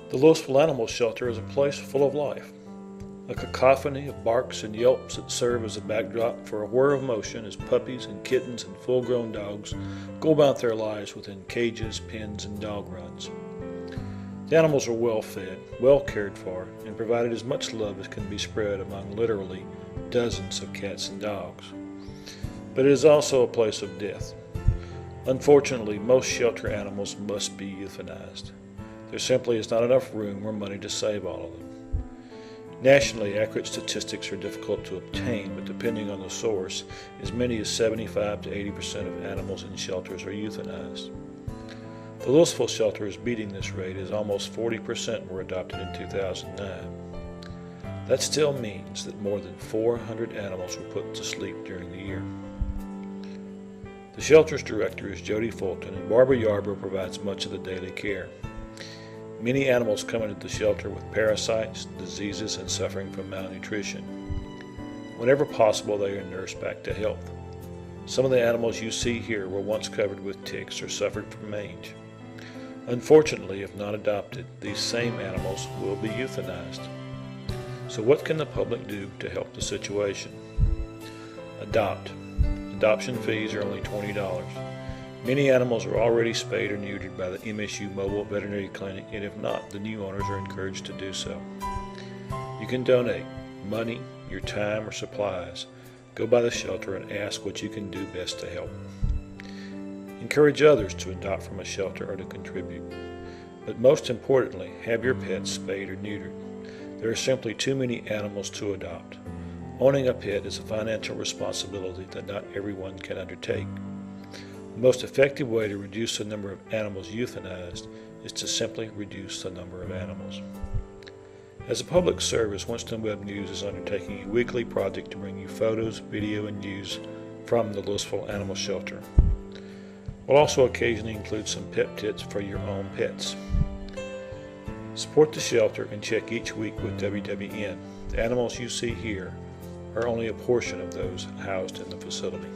The Louisville Animal Shelter is a place full of life, a cacophony of barks and yelps that serve as a backdrop for a whir of motion as puppies and kittens and full-grown dogs go about their lives within cages, pens, and dog runs. The animals are well fed, well cared for, and provided as much love as can be spread among literally dozens of cats and dogs. But it is also a place of death. Unfortunately, most shelter animals must be euthanized. There simply is not enough room or money to save all of them. Nationally, accurate statistics are difficult to obtain, but depending on the source, as many as 75 to 80% of animals in shelters are euthanized. The Louisville shelter is beating this rate, as almost 40% were adopted in 2009. That still means that more than 400 animals were put to sleep during the year. The shelter's director is Jody Fulton, and Barbara Yarbrough provides much of the daily care. Many animals come into the shelter with parasites, diseases, and suffering from malnutrition. Whenever possible, they are nursed back to health. Some of the animals you see here were once covered with ticks or suffered from mange. Unfortunately, if not adopted, these same animals will be euthanized. So what can the public do to help the situation? Adopt. Adoption fees are only $20. Many animals are already spayed or neutered by the MSU Mobile Veterinary Clinic, and if not, the new owners are encouraged to do so. You can donate money, your time, or supplies. Go by the shelter and ask what you can do best to help. Encourage others to adopt from a shelter or to contribute. But most importantly, have your pets spayed or neutered. There are simply too many animals to adopt. Owning a pet is a financial responsibility that not everyone can undertake. The most effective way to reduce the number of animals euthanized is to simply reduce the number of animals. As a public service, Winston Webb News is undertaking a weekly project to bring you photos, video, and news from the Louisville Animal Shelter. We'll also occasionally include some pet tips for your own pets. Support the shelter and check each week with WWN. The animals you see here are only a portion of those housed in the facility.